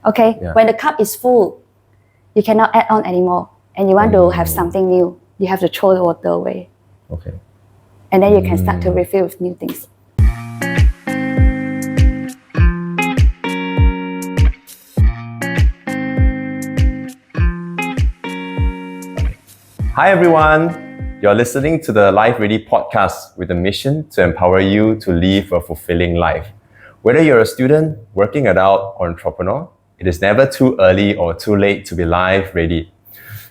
Okay, when the cup is full, you cannot add on anymore, and you want to have something new, you have to throw the water away. Okay. And then you can start to refill with new things. Hi everyone, you're listening to the Life Ready podcast with a mission to empower you to live a fulfilling life. Whether you're a student, working adult, or entrepreneur, it is never too early or too late to be life ready.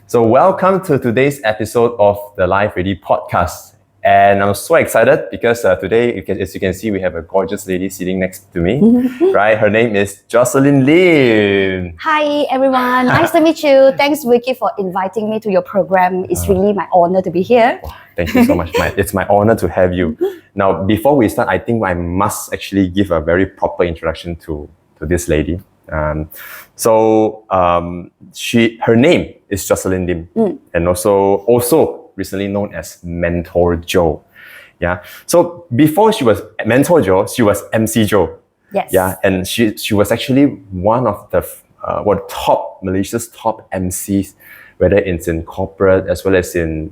So welcome to today's episode of the Life Ready podcast. And I'm so excited because today, as you can see, we have a gorgeous lady sitting next to me, right? Her name is Jocelyn Lim. Hi everyone, nice to meet you. Thanks Vicky for inviting me to your program. It's really my honor to be here. Thank you so much. It's my honor to have you. Now, before we start, I think I must actually give a very proper introduction to this lady. Her name is Jocelyn Lim, and also recently known as Mentor Jo. Yeah. So before she was Mentor Jo, she was emcee Jo. Yes. Yeah, and she was actually one of the Malaysia's top MCs, whether it's in corporate as well as in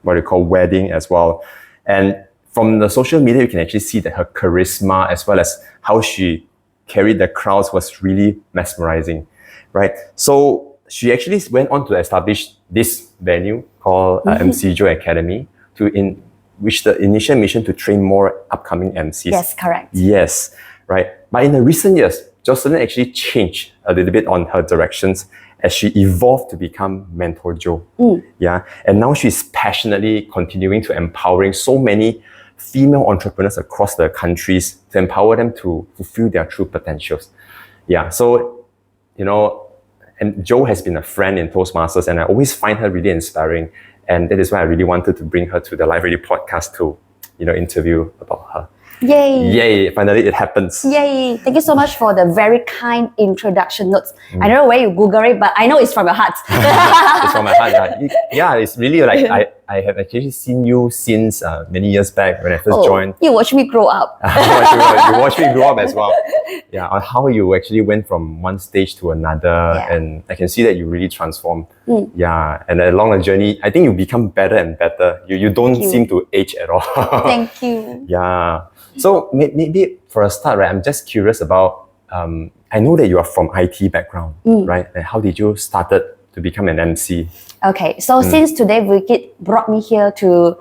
what you call wedding as well. And from the social media, you can actually see that her charisma as well as how she carried the crowds was really mesmerizing, right? So she actually went on to establish this venue called emcee Jo Academy, which the initial mission to train more upcoming MCs. Yes, correct. Yes, right. But in the recent years, Jocelyn actually changed a little bit on her directions as she evolved to become Mentor Jo. Yeah, and now she's passionately continuing to empowering so many female entrepreneurs across the countries to empower them to fulfill their true potentials. Yeah, so, and Jo has been a friend in Toastmasters, and I always find her really inspiring. And that is why I really wanted to bring her to the Live Ready podcast to, interview about her. Yay! Yay! Finally, it happens. Yay! Thank you so much for the very kind introduction notes. I don't know where you Google it, but I know it's from your heart. It's from my heart. Yeah, it's really like I have actually seen you since many years back when I first joined. You watched me grow up. You watched me grow up as well. Yeah, on how you actually went from one stage to another, and I can see that you really transformed. Yeah, and along the journey, I think you become better and better. You don't seem to age at all. Thank you. Yeah. So maybe for a start, right, I'm just curious about, I know that you are from IT background, right? And how did you started to become an MC? Okay, so since today Vicky brought me here to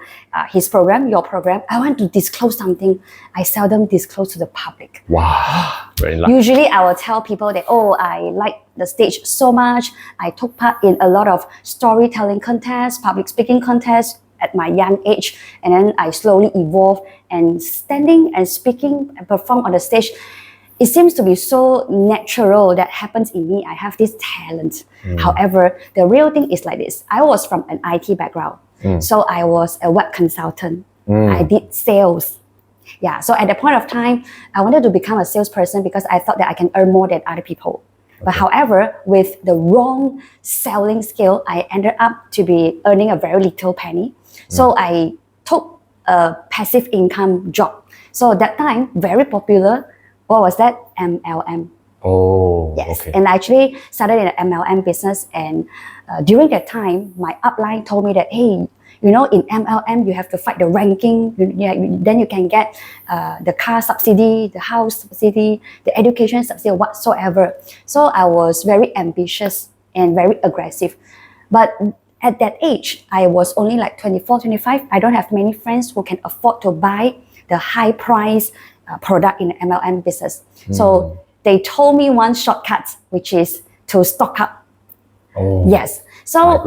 his program, your program, I want to disclose something I seldom disclose to the public. Wow, very lucky. Usually I will tell people that, I like the stage so much. I took part in a lot of storytelling contests, public speaking contests at my young age, and then I slowly evolved and standing and speaking and perform on the stage. It seems to be so natural that happens in me. I have this talent. However, the real thing is like this. I was from an IT background. So I was a web consultant. I did sales. Yeah, so at that point of time, I wanted to become a salesperson because I thought that I can earn more than other people. But however, with the wrong selling skill, I ended up to be earning a very little penny. So I took a passive income job. So that time, very popular. What was that? MLM. Oh, yes. Okay. And I actually started in an MLM business. And during that time, my upline told me that, hey, in MLM, you have to fight the ranking. Then you can get the car subsidy, the house subsidy, the education subsidy, whatsoever. So I was very ambitious and very aggressive. But at that age, I was only like 24, 25. I don't have many friends who can afford to buy the high price product in the MLM business. So they told me one shortcut, which is to stock up. Oh, yes. So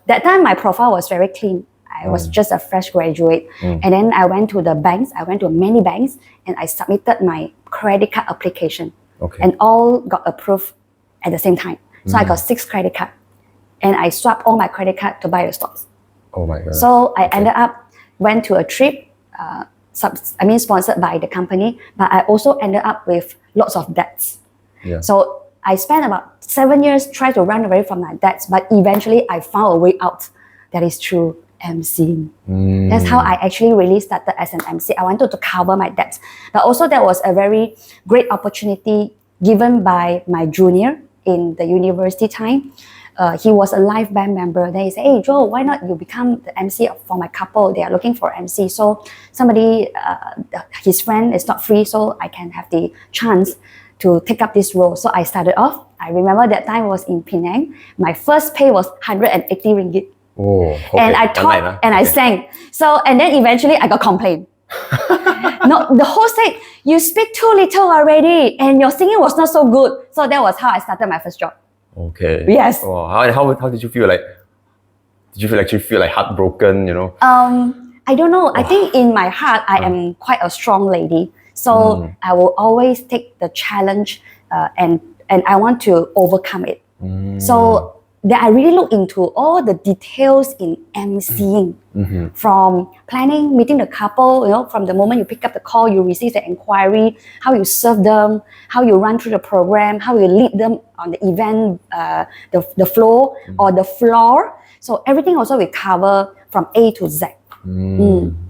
that time my profile was very clean. I was just a fresh graduate. And then I went to the banks. I went to many banks and I submitted my credit card application. And all got approved at the same time. So I got 6 credit cards. And I swapped all my credit card to buy the stocks. Oh my God. So I ended up, went to a trip, sponsored by the company, but I also ended up with lots of debts. Yeah. So I spent about 7 years trying to run away from my debts, but eventually I found a way out. That is through emceeing. That's how I actually really started as an MC. I wanted to cover my debts. But also that was a very great opportunity given by my junior in the university time. He was a live band member. Then he said, "Hey Joe, why not you become the MC for my couple? They are looking for MC. So somebody, his friend is not free, so I can have the chance to take up this role." So I started off. I remember that time was in Penang. My first pay was 180 ringgit. Oh, okay. And I taught and I sang. So, and then eventually I got complained. No, the host said, "You speak too little already and your singing was not so good." So that was how I started my first job. Okay. Yes. Oh, how did you feel like? Did you actually feel like heartbroken? You know. I don't know. I think in my heart, I am quite a strong lady. So I will always take the challenge and I want to overcome it. So that I really look into all the details in emceeing, from planning, meeting the couple, from the moment you pick up the call, you receive the inquiry, how you serve them, how you run through the program, how you lead them on the event, the flow or the floor. So everything also we cover from A to Z.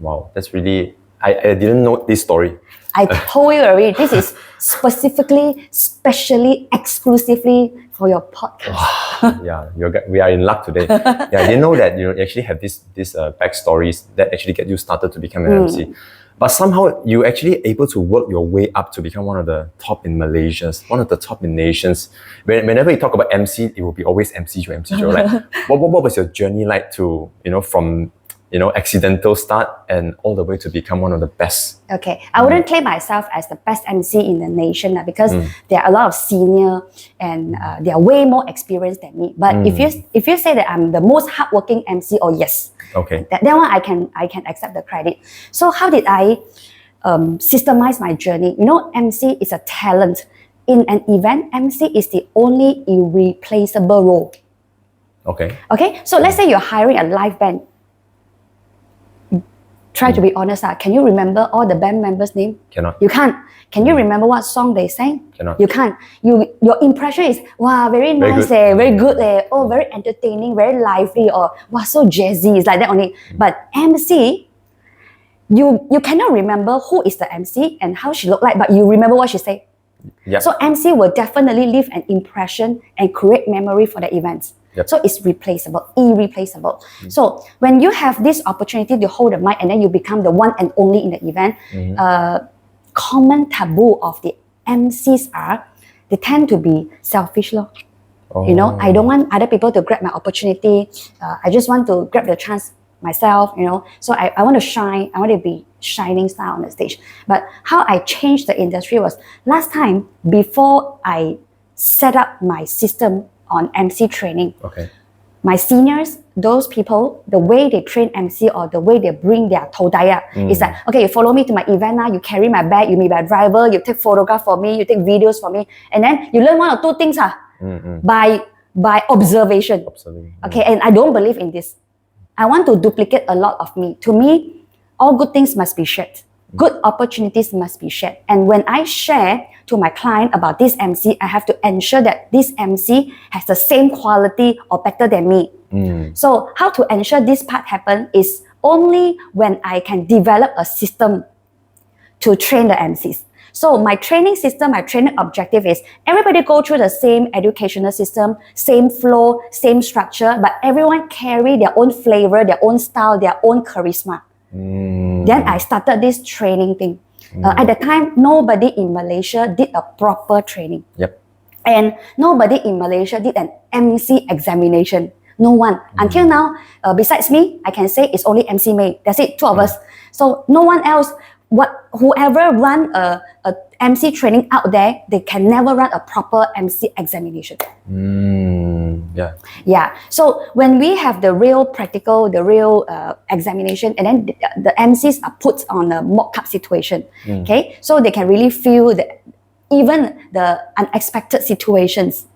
Wow, that's really, I didn't know this story. I told you already, this is specially, exclusively for your podcast. Yeah, we are in luck today. Yeah, I didn't know that you actually have these backstories that actually get you started to become an MC. But somehow you actually able to work your way up to become one of the top in Malaysia, one of the top in nations. Whenever you talk about MC, it will be always MC Joe, MC Joe. Like, what was your journey like to, from accidental start and all the way to become one of the best? Okay, I wouldn't claim myself as the best MC in the nation because there are a lot of senior and they are way more experienced than me. But if you say that I'm the most hardworking MC, yes, okay, that one I can accept the credit. So how did I systemize my journey? MC is a talent. In an event, MC is the only irreplaceable role. Okay. Okay, so let's say you're hiring a live band. Try to be honest. Can you remember all the band members' name? Cannot. You can't. Can you remember what song they sang? Cannot. You can't. Your impression is, wow, very nice, very good, oh, very entertaining, very lively, or wow, so jazzy. It's like that only. But MC, you cannot remember who is the MC and how she looked like, but you remember what she said. Yep. So MC will definitely leave an impression and create memory for the events. Yep. So it's irreplaceable. So when you have this opportunity to hold the mic and then you become the one and only in the event, common taboo of the MCs are, they tend to be selfish. I don't want other people to grab my opportunity. I just want to grab the chance myself, So I want to shine. I want to be shining star on the stage. But how I changed the industry was last time, before I set up my system on MC training. Okay. My seniors, those people, the way they train MC or the way they bring their todaya is like, okay, you follow me to my event now, you carry my bag, you be my driver, you take photograph for me, you take videos for me, and then you learn one or two things by observation. Okay, and I don't believe in this. I want to duplicate a lot of me. To me, all good things must be shared. Good opportunities must be shared. And when I share to my client about this MC, I have to ensure that this MC has the same quality or better than me. So how to ensure this part happen is only when I can develop a system to train the MCs. So my training system, my training objective is everybody go through the same educational system, same flow, same structure, but everyone carry their own flavor, their own style, their own charisma. Then I started this training thing. At the time, nobody in Malaysia did a proper training. Yep. And nobody in Malaysia did an MC examination. No one. Until now, besides me, I can say it's only MC May. That's it, two of us. So no one else. Whoever run a MC training out there, they can never run a proper MC examination. Yeah. So when we have the real practical, the real examination, and then the MCs are put on a mock-up situation. Okay, so they can really feel even the unexpected situations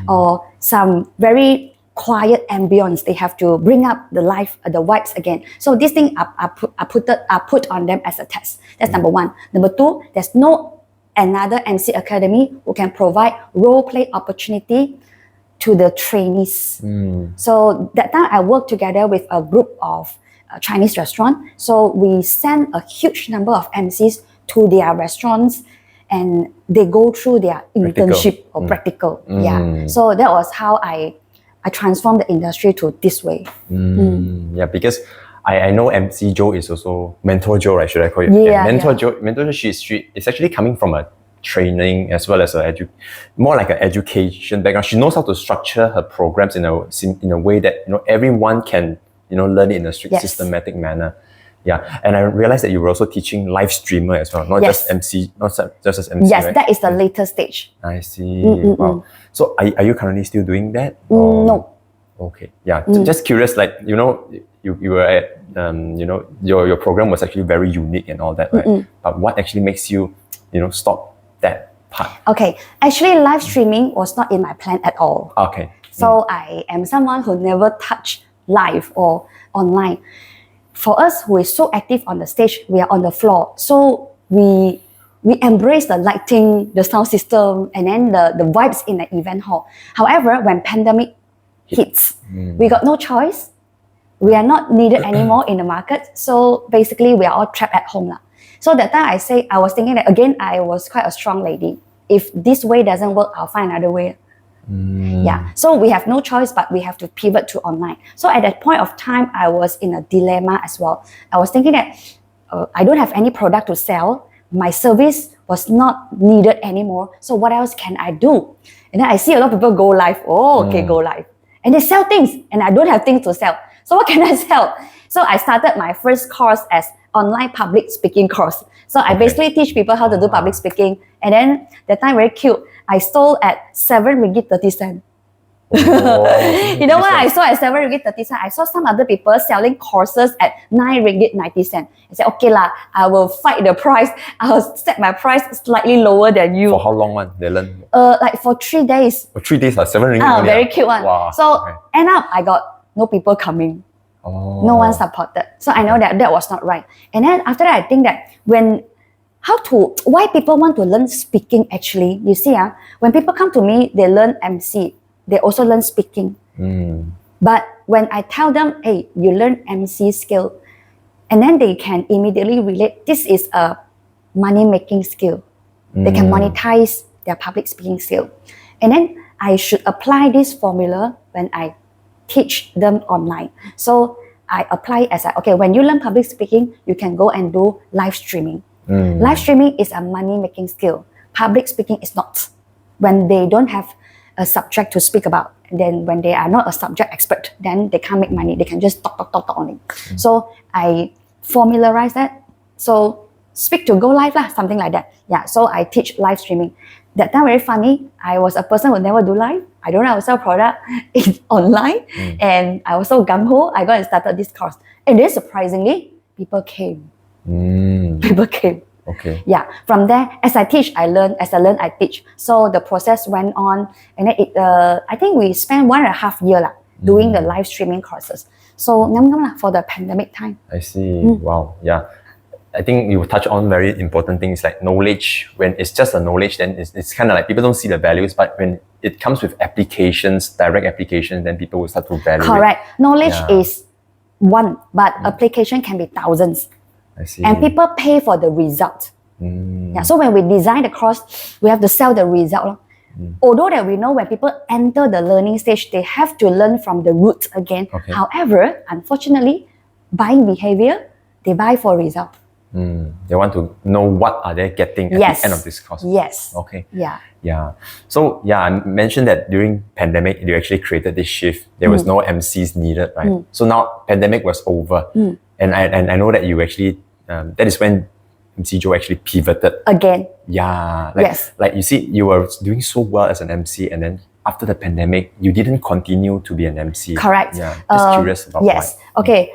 or some very quiet ambience. They have to bring up the vibes again. So these things are put on them as a test. That's number one. Number two, there's no another MC academy who can provide role play opportunity to the trainees. So that time I worked together with a group of Chinese restaurants. So we sent a huge number of MCs to their restaurants and they go through their internship or practical. Yeah. So that was how I transformed the industry to this way. Yeah, because I know MC Joe is also Mentor Joe, right? Should I call you? Yeah, Mentor Joe. Mentor Joe, she is actually coming from a training as well as more like an education background. She knows how to structure her programs in a way that everyone can learn it in a strict systematic manner. Yeah, and I realized that you were also teaching live streamer as well, not just MC, not just as MC. Yes, right? that is the later stage. I see. Wow. So are you currently still doing that? No. Okay. Yeah. Just curious, like you were at your program was actually very unique and all that, right? But what actually makes you stop that part? Okay, actually live streaming was not in my plan at all. Okay. So I am someone who never touched live or online. For us who is so active on the stage, we are on the floor. So we embrace the lighting, the sound system, and then the vibes in the event hall. However, when pandemic hits, we got no choice. We are not needed anymore in the market. So basically, we are all trapped at home. So that time I was thinking that again, I was quite a strong lady. If this way doesn't work, I'll find another way. Yeah, so we have no choice, but we have to pivot to online. So at that point of time, I was in a dilemma as well. I was thinking that I don't have any product to sell. My service was not needed anymore. So what else can I do? And then I see a lot of people go live. Oh, okay, go live. And they sell things, and I don't have things to sell. So what can I sell? So I started my first course as online public speaking course. So I basically teach people how to do public speaking. And then that time very cute. I sold at 7 ringgit 30 cents. You know what I saw at 7 ringgit 30 cents? I saw some other people selling courses at 9 ringgit 90 cents. I said, okay lah, I will fight the price. I'll set my price slightly lower than you. For how long they learn? Like for 3 days. For 3 days, 7 ringgit. Very cute one. Wow. So end up, I got no people coming. No one supported. So I know that was not right. And then after that, I think that why people want to learn speaking actually, you see, when people come to me, they learn MC, they also learn speaking. But when I tell them, hey, you learn MC skill, and then they can immediately relate, this is a money-making skill. They can monetize their public speaking skill. And then I should apply this formula when I teach them online. So I apply as when you learn public speaking, you can go and do live streaming. Live streaming is a money-making skill. Public speaking is not. When they don't have a subject to speak about, then when they are not a subject expert, then they can't make money. They can just talk only. So I formularize that. So speak to go live lah, something like that. Yeah. So I teach live streaming. That time very funny. I was a person who never do live. I don't know how to sell product online, and I was so gung-ho. I got and started this course, and then surprisingly, people came. People came. Okay. Yeah. From there, as I teach, I learn. As I learn, I teach. So the process went on, and then I think we spent 1.5 years doing the live streaming courses. So for the pandemic time. I see. Wow. Yeah. I think you touch on very important things like knowledge. When it's just a knowledge, then it's kind of like people don't see the values. But when it comes with applications, direct applications, then people will start to value. Correct. Knowledge is one, but application can be thousands. I see. And people pay for the result. Yeah. So when we design the course, we have to sell the result. Although that we know when people enter the learning stage, they have to learn from the roots again. Okay. However, unfortunately, buying behavior, they buy for result. They want to know what are they getting at the end of this course. Yes. Okay. Yeah. Yeah. So I mentioned that during pandemic, you actually created this shift. There was no MCs needed, right? So now pandemic was over, and I know that you actually that is when MC Joe actually pivoted again. Yeah. Yes. Like you see, you were doing so well as an MC, and then after the pandemic, you didn't continue to be an MC. Correct. Yeah. Just curious about why. Okay.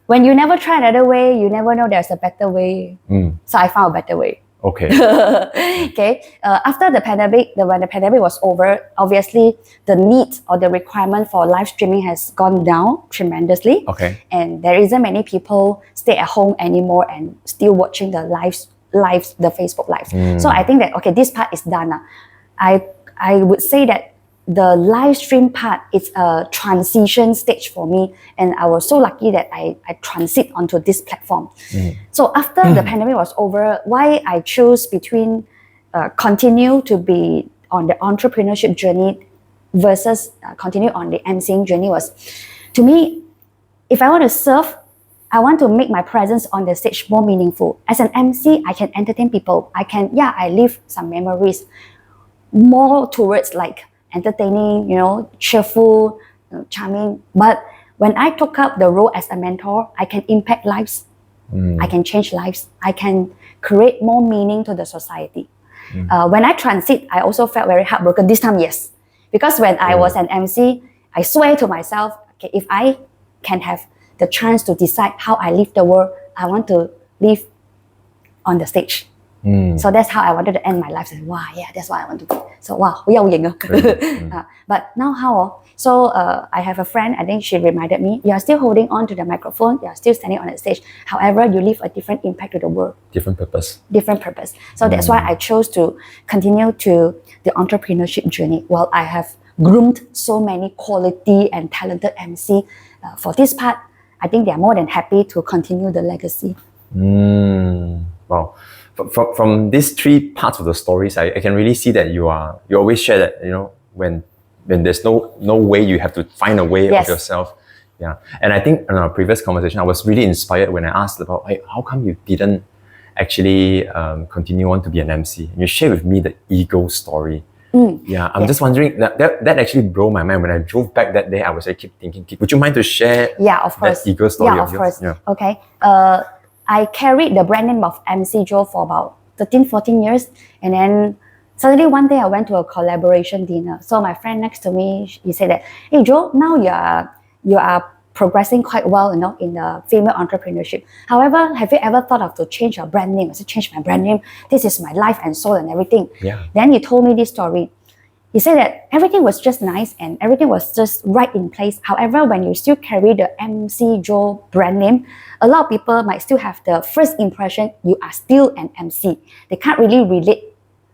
When you never try another way, you never know there's a better way. So I found a better way. Okay. Okay. After the pandemic, when the pandemic was over, obviously the need or the requirement for live streaming has gone down tremendously. Okay. And there isn't many people stay at home anymore and still watching the lives, the Facebook lives. So I think that this part is done. I would say that the live stream part is a transition stage for me, and I was so lucky that I transit onto this platform. So after the pandemic was over, why I chose between continue to be on the entrepreneurship journey versus continue on the emceeing journey was, to me, if I want to serve, I want to make my presence on the stage more meaningful. As an MC, I can entertain people. I leave some memories more towards like entertaining, cheerful, charming. But when I took up the role as a mentor, I can impact lives. I can change lives. I can create more meaning to the society. When I transit, I also felt very heartbroken. This time, yes. Because when I was an MC, I swear to myself, okay, if I can have the chance to decide how I live the world, I want to live on the stage. So that's how I wanted to end my life. So, wow, yeah, that's what I want to do. So, wow, but now how? So I have a friend, I think she reminded me, you are still holding on to the microphone, you are still standing on the stage. However, you leave a different impact to the world. Different purpose. So that's why I chose to continue to the entrepreneurship journey. Well, I have groomed so many quality and talented MC. For this part, I think they are more than happy to continue the legacy. Wow. From these three parts of the stories, I can really see that you always share that, when there's no way, you have to find a way of yourself. Yeah. And I think in our previous conversation, I was really inspired when I asked about, hey, how come you didn't actually continue on to be an MC? And you shared with me the ego story. Yeah, I'm just wondering, that actually blew my mind. When I drove back that day, I was keep thinking, would you mind to share that ego story of yours? Yeah, of course. Okay. I carried the brand name of MC Joe for about 13, 14 years. And then suddenly one day I went to a collaboration dinner. So my friend next to me, he said that, hey Joe, now you are progressing quite well, in the female entrepreneurship. However, have you ever thought of to change your brand name? I said, change my brand name. This is my life and soul and everything. Yeah. Then he told me this story. He said that everything was just nice and everything was just right in place. However, when you still carry the MC Joe brand name, a lot of people might still have the first impression you are still an MC. They can't really relate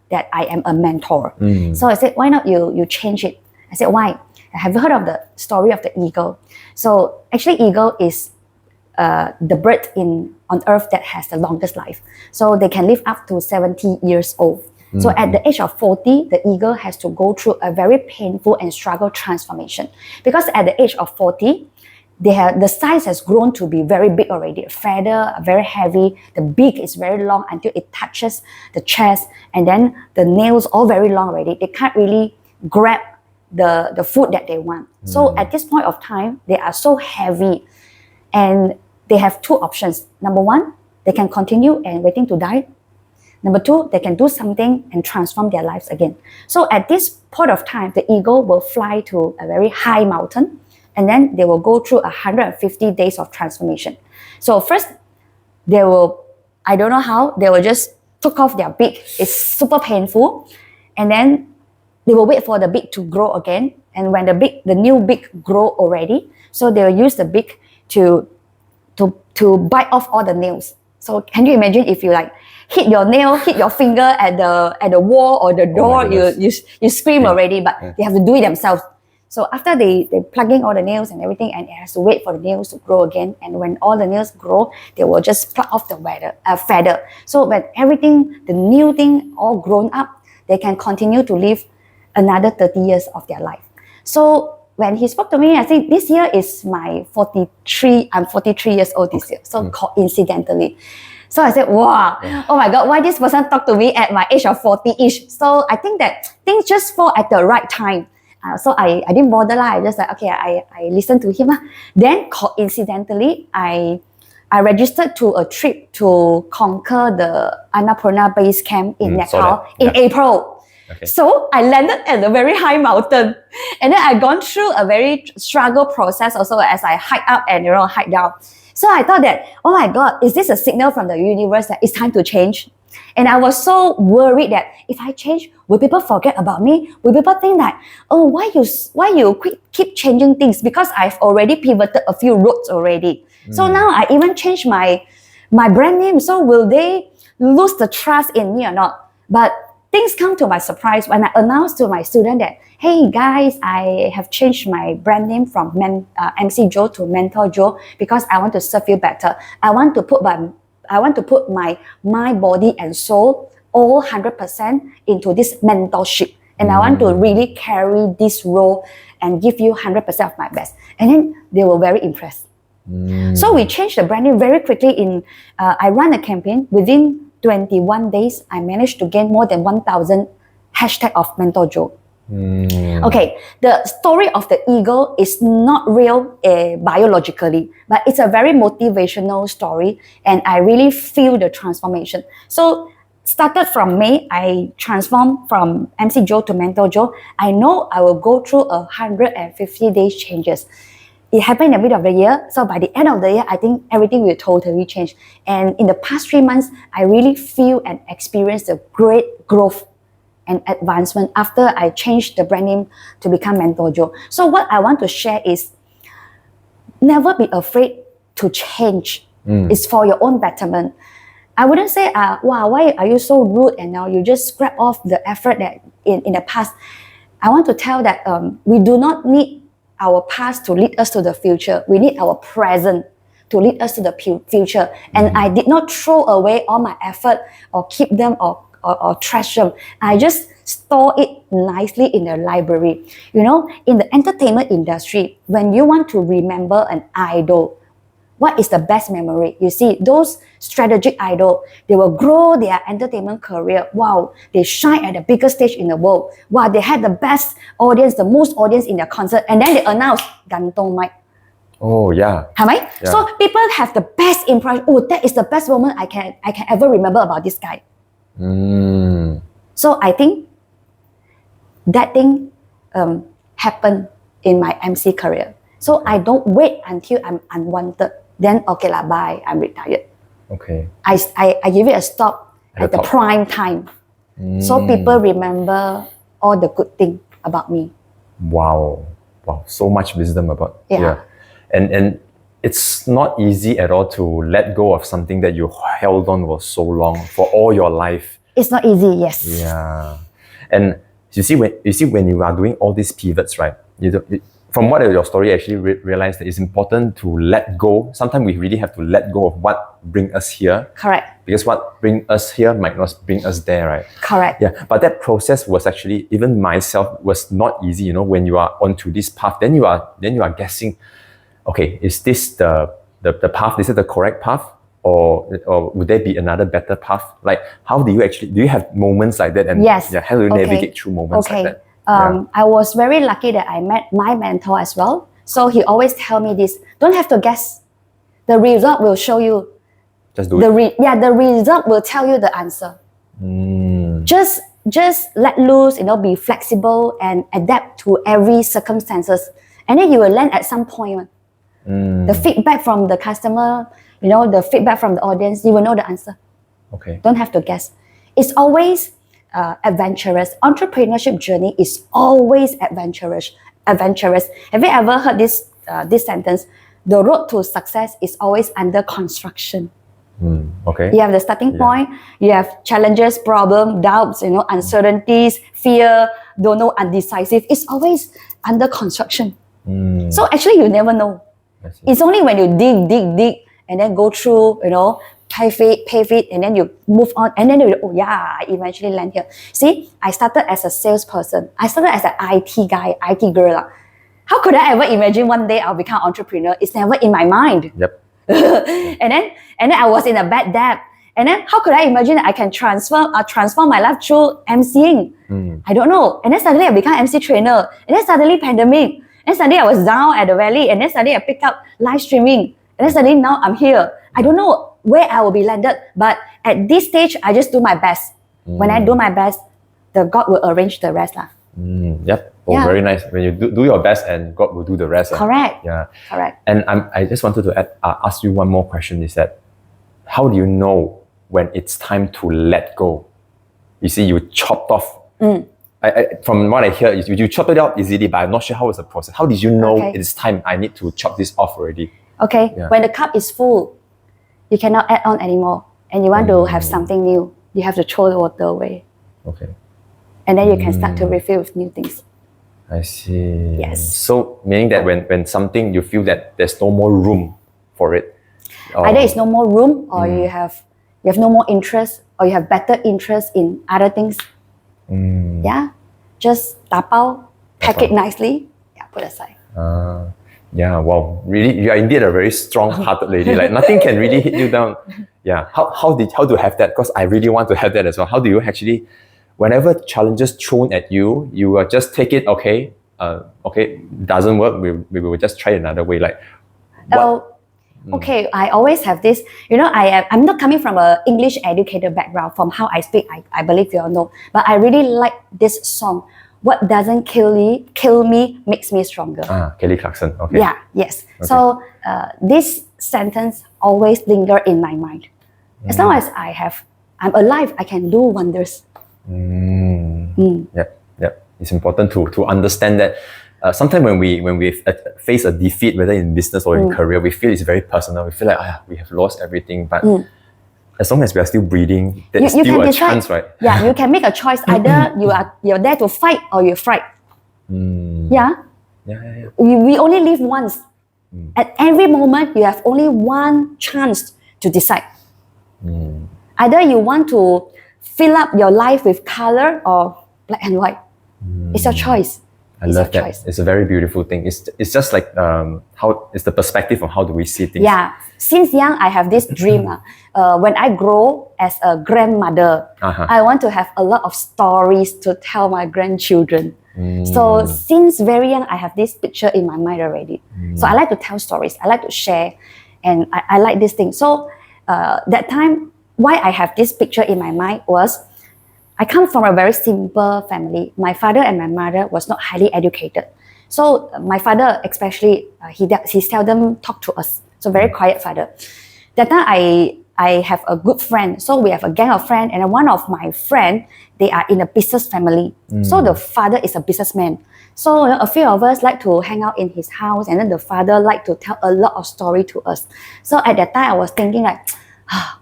that I am a mentor. So I said, why not you change it? I said, why? Have you heard of the story of the eagle? So actually, eagle is the bird on earth that has the longest life. So they can live up to 70 years old. So at the age of 40, the eagle has to go through a very painful and struggle transformation. Because at the age of 40, the size has grown to be very big already. Feather are very heavy. The beak is very long until it touches the chest. And then the nails all very long already. They can't really grab the food that they want. So at this point of time, they are so heavy. And they have two options. Number one, they can continue and waiting to die. Number two, they can do something and transform their lives again. So at this point of time, the eagle will fly to a very high mountain and then they will go through 150 days of transformation. So first, they will, I don't know how, they will just took off their beak. It's super painful. And then they will wait for the beak to grow again. And when the new beak grow already, so they will use the beak to bite off all the nails. So can you imagine if you hit your finger at the wall or the door, you scream already, but they have to do it themselves. So after they plugging all the nails and everything, and it has to wait for the nails to grow again. And when all the nails grow, they will just pluck off the feather. So when everything, the new thing all grown up, they can continue to live another 30 years of their life. So when he spoke to me, I think this year is my 43, I'm 43 years old this year. So coincidentally. So I said, wow, oh my God, why this person talked to me at my age of 40-ish? So I think that things just fall at the right time. So I didn't bother. I just okay, I listened to him. Then coincidentally, I registered to a trip to conquer the Annapurna base camp in Nepal in April. Okay. So I landed at a very high mountain. And then I gone through a very struggle process also as I hike up and hike down. So I thought that, oh my God, is this a signal from the universe that it's time to change? And I was so worried that if I change, will people forget about me? Will people think that, oh, why you keep changing things? Because I've already pivoted a few roads already. So now I even changed my brand name. So will they lose the trust in me or not? But things come to my surprise when I announced to my student that, hey guys, I have changed my brand name from MC Joe to Mentor Joe because I want to serve you better. I want to put my mind, body and soul all 100% into this mentorship. And I want to really carry this role and give you 100% of my best. And then they were very impressed. So we changed the branding very quickly. I ran a campaign. Within 21 days, I managed to gain more than 1,000 hashtag of Mentor Joe. Okay, the story of the eagle is not real biologically, but it's a very motivational story, and I really feel the transformation. So started from May, I transformed from MC Joe to Mentor Joe. I know I will go through 150 days changes. It happened in the middle of the year, so by the end of the year, I think everything will totally change. And in the past 3 months, I really feel and experience the great growth and advancement after I changed the brand name to become Mentor Joe. So what I want to share is never be afraid to change. It's for your own betterment. I wouldn't say, wow, why are you so rude and now you just scrap off the effort that in the past. I want to tell that we do not need our past to lead us to the future. We need our present to lead us to the future. And I did not throw away all my effort or keep them or trash them. I just store it nicely in the library. You know, in the entertainment industry, when you want to remember an idol, what is the best memory? You see, those strategic idol, they will grow their entertainment career. Wow, they shine at the biggest stage in the world. Wow, they had the best audience, the most audience in their concert, and then they announce Gantong Mic. Oh yeah. 係咪? Yeah. So people have the best impression. Oh, that is the best moment I can ever remember about this guy. So I think that thing happened in my MC career. So I don't wait until I'm unwanted. Then okay lah, bye, I'm retired. Okay. I give it a stop at the top. prime time. So people remember all the good thing about me. Wow. So much wisdom about Yeah. And it's not easy at all to let go of something that you held on for so long, for all your life. It's not easy, yes. Yeah. And you see when you are doing all these pivots, right? From what your story actually realized that it's important to let go. Sometimes we really have to let go of what brings us here. Correct. Because what brings us here might not bring us there, right? Correct. Yeah. But that process was actually, even myself, was not easy. You know, when you are onto this path, then you are guessing, okay, is this the path? Is it the correct path? Or would there be another better path? Like, how do you have moments like that? And yes. Yeah, how do you navigate through moments like that? I was very lucky that I met my mentor as well. So he always tell me this, don't have to guess. The result will show you. Just do it. The result will tell you the answer. Just let loose, be flexible and adapt to every circumstances. And then you will land at some point. The feedback from the customer, the feedback from the audience, you will know the answer. Okay. Don't have to guess. It's always adventurous. Entrepreneurship journey is always adventurous. Have you ever heard this sentence? The road to success is always under construction. Okay. You have the starting point. You have challenges, problem, doubts, uncertainties, fear, don't know, undecisive. It's always under construction. So actually, you never know. It's only when you dig, and then go through, pay it, and then you move on, and then I eventually land here. See, I started as a salesperson. I started as an IT guy, IT girl. How could I ever imagine one day I'll become an entrepreneur? It's never in my mind. Yep. and then I was in a bad debt. And then how could I imagine I can transform my life through emceeing? I don't know. And then suddenly I become MC trainer. And then suddenly pandemic. And then suddenly I was down at the valley. And then suddenly I picked up live streaming. And then suddenly now I'm here. I don't know where I will be landed. But at this stage, I just do my best. When I do my best, the God will arrange the rest. Yep. Very nice. When you do your best and God will do the rest. Correct. Yeah. Correct. And I just wanted to ask you one more question, is that how do you know when it's time to let go? You see, you chopped off. From what I hear, is you chopped it out easily, but I'm not sure how was the process. How did you know it's time I need to chop this off already? Okay. Yeah. When the cup is full, you cannot add on anymore. And you want to have something new, you have to throw the water away. Okay. And then you can start to refill with new things. I see. Yes. So meaning that when something you feel that there's no more room for it. Either it's no more room or you have no more interest or you have better interest in other things, yeah, just tapao, pack it nicely, yeah, put aside. Yeah, wow, really, you are indeed a very strong-hearted lady. Like nothing can really hit you down. Yeah, how to have that? Because I really want to have that as well. How do you actually, whenever challenges thrown at you, you will just take it. Okay, okay, doesn't work. We will just try another way. Like, what? Okay, I always have this, I'm not coming from an English educated background. From how I speak, I believe you all know. But I really like this song. What doesn't kill me makes me stronger. Kelly Clarkson. Okay. Yeah, yes. Okay. So this sentence always linger in my mind. As long as I'm alive, I can do wonders. Yep. It's important to understand that. Sometimes when we face a defeat, whether in business or in career, we feel it's very personal. We feel like we have lost everything. But as long as we are still brearing, there's still a chance, right? Yeah, you can make a choice. Either you're there to fight or you fight. Yeah. We only live once. At every moment, you have only one chance to decide. Either you want to fill up your life with color or black and white. It's your choice. I love that. Choice. It's a very beautiful thing. It's just like how it's the perspective of how do we see things. Yeah. Since young, I have this dream. When I grow as a grandmother, I want to have a lot of stories to tell my grandchildren. So since very young, I have this picture in my mind already. So I like to tell stories. I like to share, and I like this thing. So that time, why I have this picture in my mind was, I come from a very simple family. My father and my mother was not highly educated. So my father especially, he seldom talk to us. So very quiet father. That time I have a good friend. So we have a gang of friends, and one of my friend, they are in a business family. So the father is a businessman. So a few of us like to hang out in his house, and then the father like to tell a lot of story to us. So at that time I was thinking like,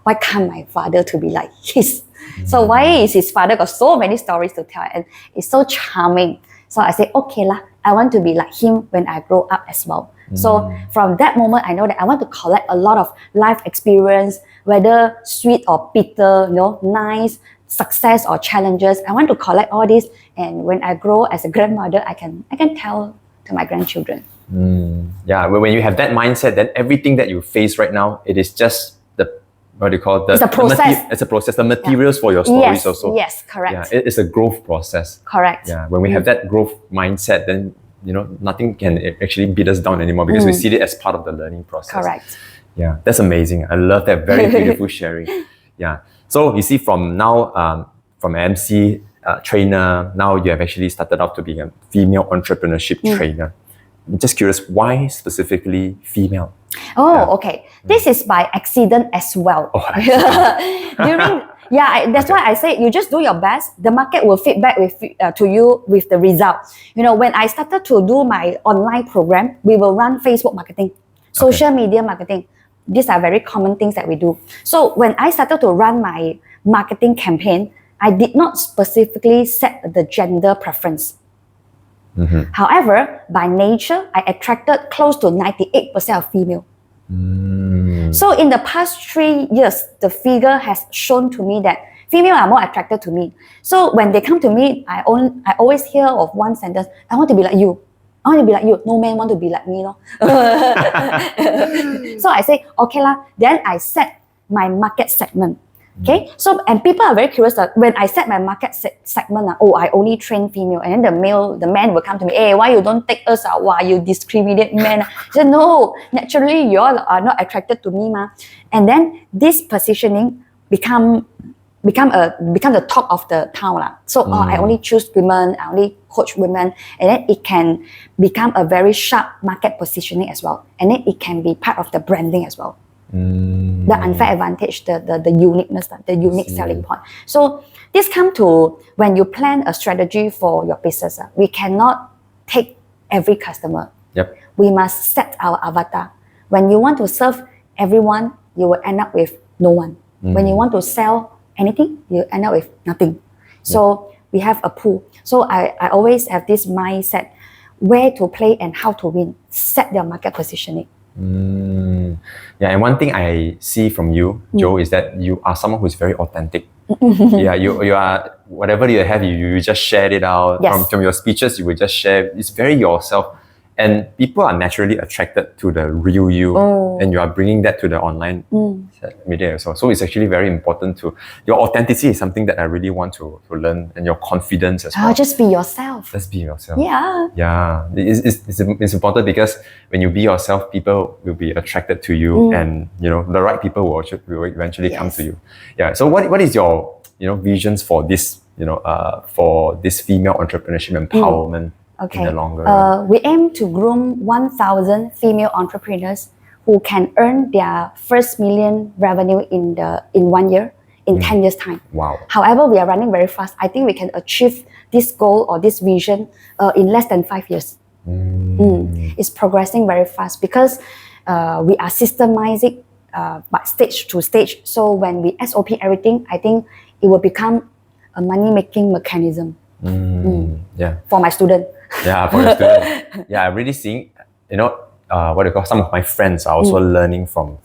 why can't my father to be like his? So why is his father got so many stories to tell, and it's so charming? So I say, okay lah, I want to be like him when I grow up as well. So from that moment, I know that I want to collect a lot of life experience, whether sweet or bitter, nice, success or challenges. I want to collect all this, and when I grow as a grandmother, I can tell to my grandchildren. Yeah, when you have that mindset, then everything that you face right now, it is just it's a process. It's a process. The materials for your stories also. Yes, correct. Yeah, it's a growth process. Correct. Yeah, when we have that growth mindset, then nothing can actually beat us down anymore, because we see it as part of the learning process. Correct. Yeah, that's amazing. I love that. Very beautiful sharing. Yeah. So you see, from now, from an MC trainer, now you have actually started out to be a female entrepreneurship trainer. I'm just curious, why specifically female? Okay. This is by accident as well. That's why I say you just do your best. The market will feedback to you with the result. When I started to do my online program, we will run Facebook marketing, social media marketing. These are very common things that we do. So when I started to run my marketing campaign, I did not specifically set the gender preference. However, by nature, I attracted close to 98% of female. So in the past 3 years, the figure has shown to me that female are more attracted to me. So when they come to me, I always hear of one sentence: I want to be like you. I want to be like you. No man want to be like me, no. So I say, okay lah. Then I set my market segment. Okay, so and people are very curious that when I set my market segment, I only train female, and then the man will come to me, hey, why you don't take us out? Why you discriminate men? I said, no, naturally you all are not attracted to me, ma. And then this positioning become the talk of the town, lah. So I only choose women, I only coach women, and then it can become a very sharp market positioning as well, and then it can be part of the branding as well. The unfair advantage, the uniqueness, the unique selling point. So this comes to when you plan a strategy for your business. We cannot take every customer. Yep. We must set our avatar. When you want to serve everyone, you will end up with no one. When you want to sell anything, you end up with nothing. So we have a pool. So I always have this mindset: where to play and how to win. Set their market positioning. Yeah, and one thing I see from you, Joe, is that you are someone who is very authentic. Yeah, you are, whatever you have, you just share it out. Yes. From your speeches, you will just share. It's very yourself. And people are naturally attracted to the real you. And you are bringing that to the online media as well. So it's actually very important to, your authenticity is something that I really want to learn, and your confidence as well. Just be yourself. Just be yourself. Yeah. Yeah. It's important because when you be yourself, people will be attracted to you, and the right people will eventually come to you. Yeah. So what is your visions for this for this female entrepreneurship empowerment in the longer run? We aim to groom 1,000 female entrepreneurs who can earn their first million revenue in 1 year, in 10 years time. Wow. However, we are running very fast. I think we can achieve this goal or this vision in less than 5 years. It's progressing very fast because we are systemizing by stage to stage. So when we SOP everything, I think it will become a money-making mechanism. Yeah. For my student. Yeah, for your student. Yeah, I'm really seeing, what do you call, some of my friends are also learning from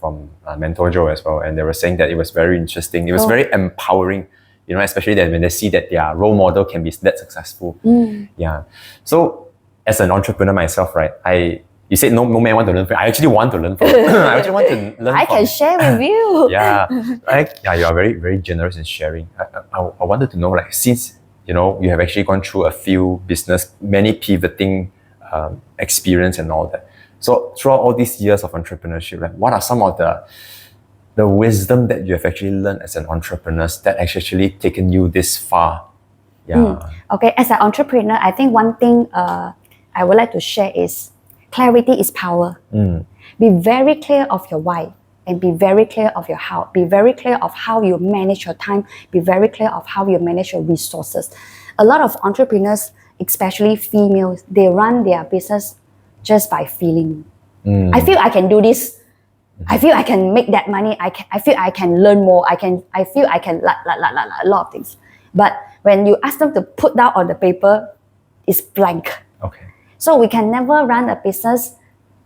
Mentor Joe as well, and they were saying that it was very interesting. It was very empowering, especially that when they see that their role model can be that successful. Yeah. So as an entrepreneur myself, right, you said no man want to learn from. I actually want to learn from. I actually want to learn. I can share with you. Yeah, yeah, you are very very generous in sharing. I wanted to know, like, since you have actually gone through a few business, many pivoting experience and all that. So throughout all these years of entrepreneurship, like, what are some of the wisdom that you have actually learned as an entrepreneur that has actually taken you this far? Yeah. Okay, as an entrepreneur, I think one thing I would like to share is clarity is power. Be very clear of your why, and be very clear of your how. Be very clear of how you manage your time. Be very clear of how you manage your resources. A lot of entrepreneurs, especially females, they run their business just by feeling. I feel I can do this. I feel I can make that money. I feel I can learn more. I feel I can a lot of things. But when you ask them to put down on the paper, it's blank. Okay. So we can never run a business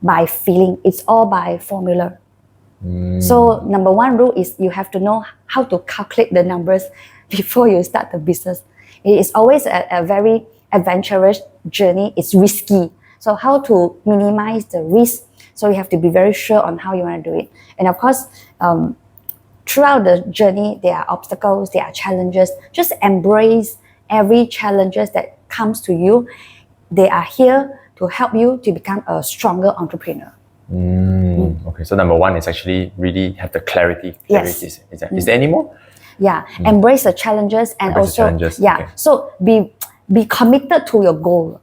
by feeling. It's all by formula. So number one rule is you have to know how to calculate the numbers before you start the business. It is always a very adventurous journey. It's risky. So how to minimize the risk? So you have to be very sure on how you want to do it. And of course, throughout the journey, there are obstacles, there are challenges. Just embrace every challenges that comes to you. They are here to help you to become a stronger entrepreneur. Okay, so number one is actually really have the clarity. Yes. Is there any more? Yeah, embrace the challenges and Embrace the also challenges, yeah. okay. So be committed to your goal.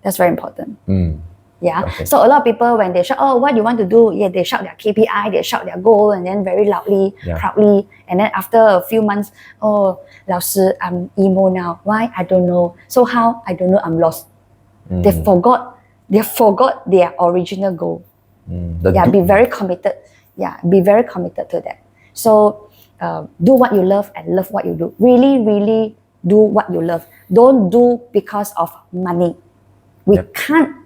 That's very important. Yeah. Okay. So a lot of people, when they shout, oh, what you want to do? Yeah, they shout their KPI, they shout their goal, and then very loudly, proudly. And then after a few months, oh, 老师, I'm emo now. Why? I don't know. So how? I don't know. I'm lost. They forgot their original goal. Be very committed. Yeah, be very committed to that. So do what you love and love what you do. Really, really do what you love. Don't do because of money. We can't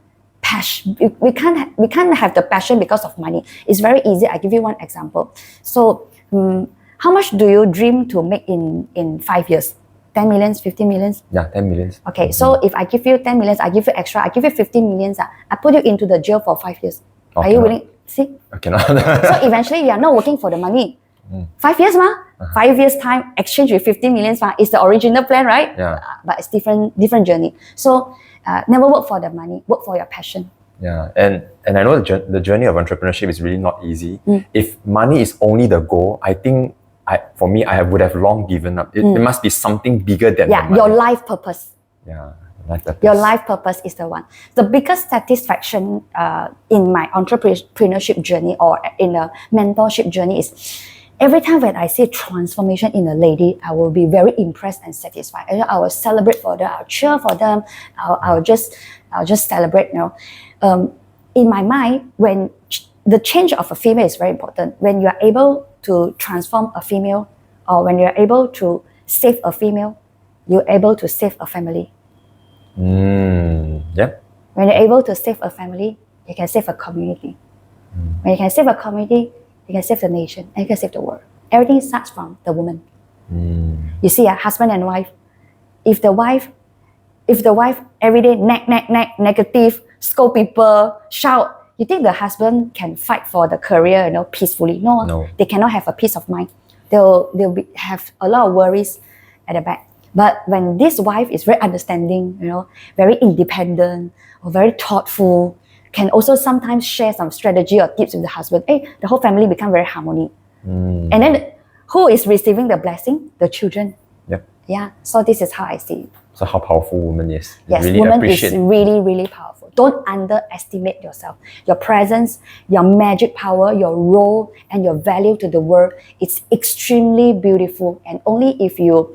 have the passion because of money. It's very easy. I give you one example. So how much do you dream to make in 5 years? 10 millions, 15 millions? Yeah, 10 millions. Okay, so if I give you 10 millions, I give you extra, I give you 15 millions, I put you into the jail for 5 years. Are you willing? See? I cannot. So eventually you are not working for the money. 5 years, 5 years time, exchange with 15 millions, is the original plan, right? Yeah. But it's different journey. So never work for the money, work for your passion. Yeah, and I know the journey of entrepreneurship is really not easy. If money is only the goal, I think for me, I would have long given up. It must be something bigger than the money. Your life purpose. Yeah, life purpose. Your life purpose is the one. The biggest satisfaction in my entrepreneurship journey or in a mentorship journey is every time when I see transformation in a lady, I will be very impressed and satisfied. I will celebrate for them. I'll cheer for them. I'll just celebrate. In my mind, when the change of a female is very important. When you are able to transform a female, or when you are able to save a female, you're able to save a family. Yeah. When you're able to save a family, you can save a community. When you can save a community, you can save the nation, and you can save the world. Everything starts from the woman. You see, a husband and wife. If the wife every day negative, scold people, shout, you think the husband can fight for the career, peacefully? No. They cannot have a peace of mind. They'll have a lot of worries at the back. But when this wife is very understanding, very independent or very thoughtful, can also sometimes share some strategy or tips with the husband. The whole family become very harmony. And then who is receiving the blessing? The children. Yep. Yeah. So this is how I see it. So how powerful woman is. Yes, really woman appreciate. is really, really powerful. Don't underestimate yourself. Your presence, your magic power, your role, and your value to the world. It's extremely beautiful. And only if you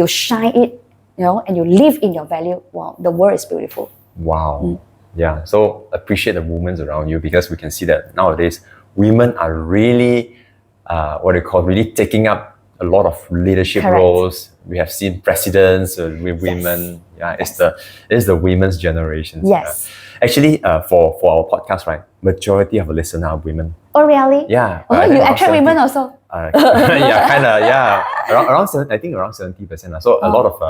shine it, and you live in your value, wow, the world is beautiful. Wow. Yeah. So appreciate the women around you, because we can see that nowadays women are really, really taking up a lot of leadership Correct. roles. We have seen presidents with women. Yeah, it's the women's generation. Yes. Actually, for our podcast, right, majority of the listeners are women. Oh, really? Yeah. Oh, you attract women also? Yeah, kind of. Yeah, around 70%. So a lot of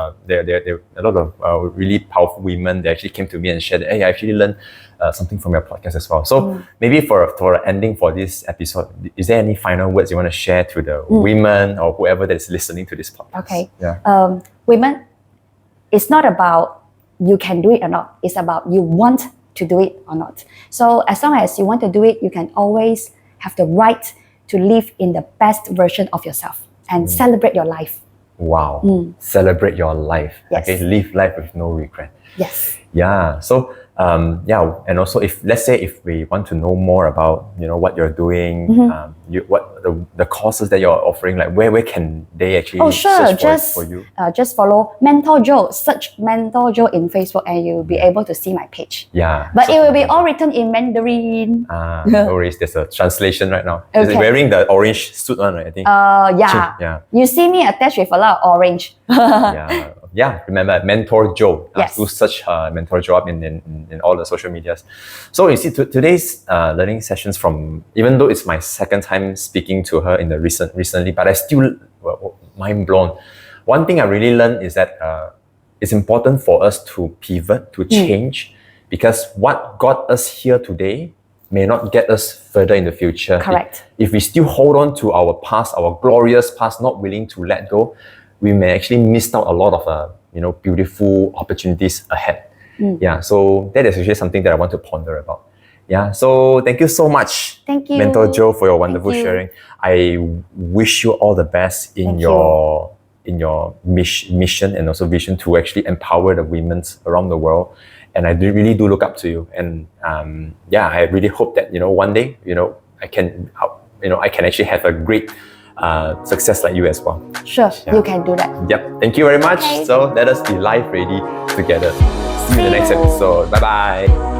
really powerful women. They actually came to me and shared, "Hey, I actually learned something from your podcast as well." So maybe for ending for this episode, is there any final words you want to share to the women or whoever that is listening to this podcast? Okay. Yeah. Women, it's not about you can do it or not. It's about you want to do it or not. So as long as you want to do it, you can always have the right to live in the best version of yourself and celebrate your life. Wow. Celebrate your life. Yes. Okay, live life with no regret. Yes. Yeah. So and also if we want to know more about what you're doing, what the courses that you're offering, like where can they actually search for you? Just follow Mentor Joe. Search Mentor Joe in Facebook, and you'll be able to see my page. Yeah. But it will be all written in Mandarin. No worries. There's a translation right now. Okay. Is wearing the orange suit one, right? I think. Yeah. Yeah. You see me attached with a lot of orange. Yeah. Yeah, remember Mentor Joe. Yes. Do search Mentor Joe up in all the social medias. So you see, today's learning sessions even though it's my second time speaking to her in the recently, but I still mind blown. One thing I really learned is that it's important for us to pivot, to change, because what got us here today may not get us further in the future. Correct. If we still hold on to our past, our glorious past, not willing to let go, we may actually miss out a lot of beautiful opportunities ahead. Yeah, so that is actually something that I want to ponder about. Yeah, so thank you so much, Thank you, Mentor Joe, for your wonderful Thank you. sharing. I wish you all the best in Thank your mission and also vision to actually empower the women around the world. And I really do look up to you. And I really hope that one day I can actually have a great success like you as well. Sure, Yeah. you can do that. Yep. Thank you very much. Okay. So let us be live ready together. See you in the next episode. Bye bye.